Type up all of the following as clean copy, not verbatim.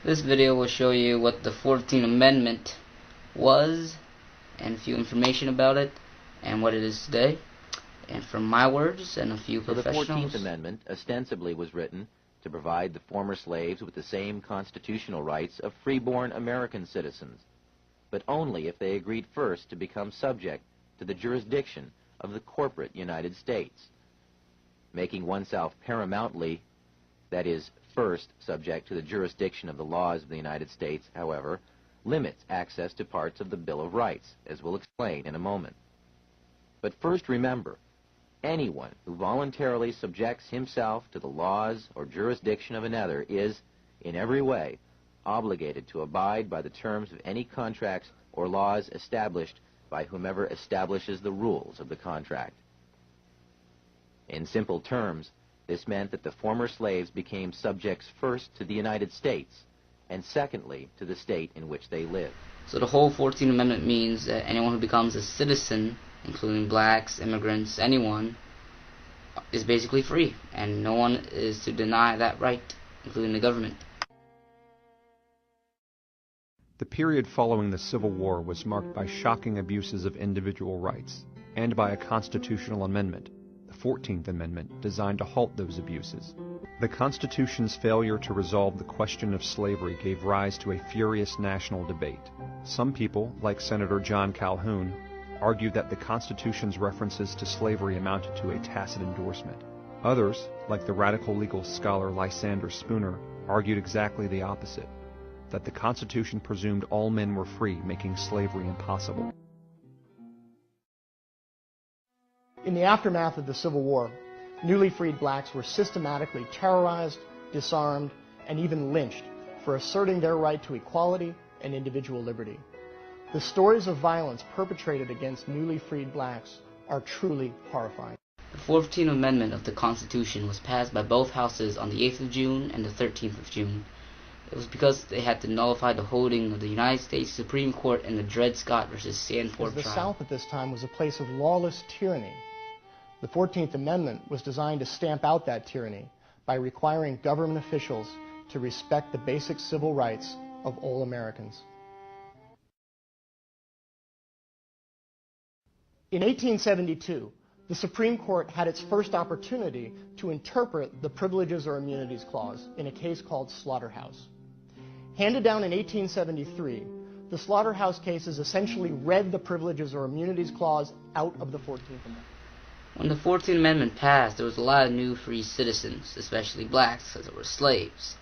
This video will show you what the 14th Amendment was and a few information about it and what it is today. And from my words and a few professionals. The 14th Amendment ostensibly was written to provide the former slaves with the same constitutional rights of freeborn American citizens, but only if they agreed first to become subject to the jurisdiction of the corporate United States. Making oneself paramountly, that is, first subject to the jurisdiction of the laws of the United States, however, limits access to parts of the Bill of Rights, as we'll explain in a moment. But first remember, anyone who voluntarily subjects himself to the laws or jurisdiction of another is, in every way, obligated to abide by the terms of any contracts or laws established by whomever establishes the rules of the contract. In simple terms, this meant that the former slaves became subjects first to the United States, and secondly to the state in which they lived. So the whole 14th Amendment means that anyone who becomes a citizen, including blacks, immigrants, anyone, is basically free, and no one is to deny that right, including the government. The period following the Civil War was marked by shocking abuses of individual rights, and by a constitutional amendment, the 14th Amendment, designed to halt those abuses. The Constitution's failure to resolve the question of slavery gave rise to a furious national debate. Some people, like Senator John Calhoun, argued that the Constitution's references to slavery amounted to a tacit endorsement. Others, like the radical legal scholar Lysander Spooner, argued exactly the opposite, that the Constitution presumed all men were free, making slavery impossible. In the aftermath of the Civil War, newly freed blacks were systematically terrorized, disarmed, and even lynched for asserting their right to equality and individual liberty. The stories of violence perpetrated against newly freed blacks are truly horrifying. The 14th Amendment of the Constitution was passed by both houses on the 8th of June and the 13th of June. It was because they had to nullify the holding of the United States Supreme Court in the Dred Scott versus Sandford trial. The South at this time was a place of lawless tyranny. The 14th Amendment was designed to stamp out that tyranny by requiring government officials to respect the basic civil rights of all Americans. In 1872, the Supreme Court had its first opportunity to interpret the Privileges or Immunities Clause in a case called Slaughterhouse. Handed down in 1873, the Slaughterhouse cases essentially read the Privileges or Immunities Clause out of the 14th Amendment. When the 14th Amendment passed, there was a lot of new free citizens, especially blacks, because they were slaves.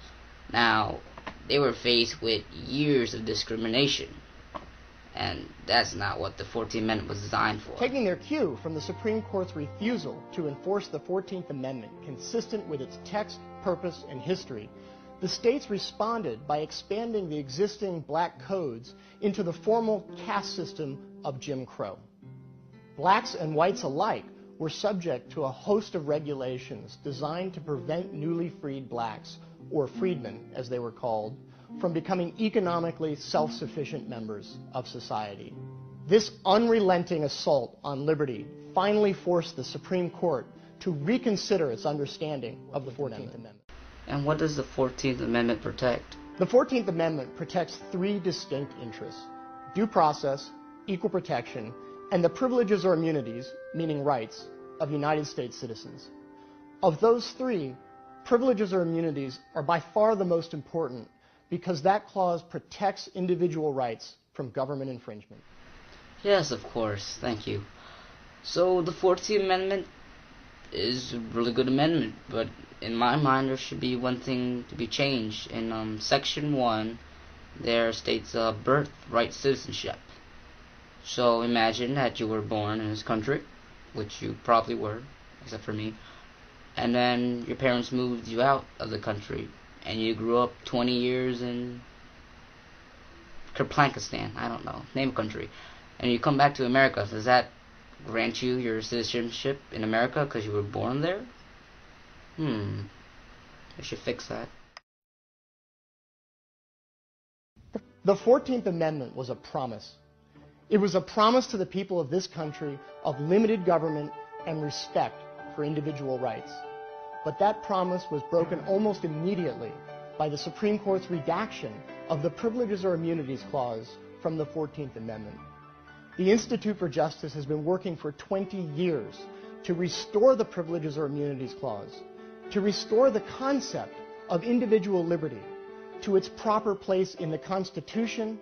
Now, they were faced with years of discrimination, and that's not what the 14th Amendment was designed for. Taking their cue from the Supreme Court's refusal to enforce the 14th Amendment consistent with its text, purpose, and history, the states responded by expanding the existing black codes into the formal caste system of Jim Crow. Blacks and whites alike were subject to a host of regulations designed to prevent newly freed blacks, or freedmen as they were called, from becoming economically self-sufficient members of society. This unrelenting assault on liberty finally forced the Supreme Court to reconsider its understanding of the 14th Amendment. And what does the 14th Amendment protect? The 14th Amendment protects three distinct interests: due process, equal protection, and the privileges or immunities, meaning rights, of United States citizens. Of those three, privileges or immunities are by far the most important because that clause protects individual rights from government infringement. Yes, of course. Thank you. So the 14th Amendment is a really good amendment, but in my mind there should be one thing to be changed. In Section 1, there states birthright citizenship. So imagine that you were born in this country, which you probably were, except for me, and then your parents moved you out of the country, and you grew up 20 years in Kerplankistan, I don't know, name a country, and you come back to America. Does that grant you your citizenship in America because you were born there? I should fix that. The 14th Amendment was a promise. It was a promise to the people of this country of limited government and respect for individual rights. But that promise was broken almost immediately by the Supreme Court's redaction of the Privileges or Immunities Clause from the 14th Amendment. The Institute for Justice has been working for 20 years to restore the Privileges or Immunities Clause, to restore the concept of individual liberty to its proper place in the Constitution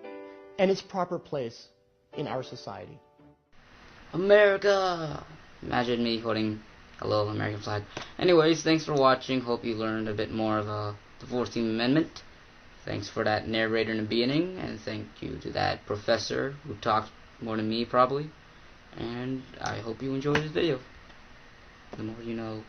and its proper place in our society. America! Imagine me holding a little American flag. Anyways, thanks for watching. Hope you learned a bit more of the 14th Amendment. Thanks for that narrator in the beginning, and thank you to that professor who talked more than me, probably. And I hope you enjoyed this video. The more you know.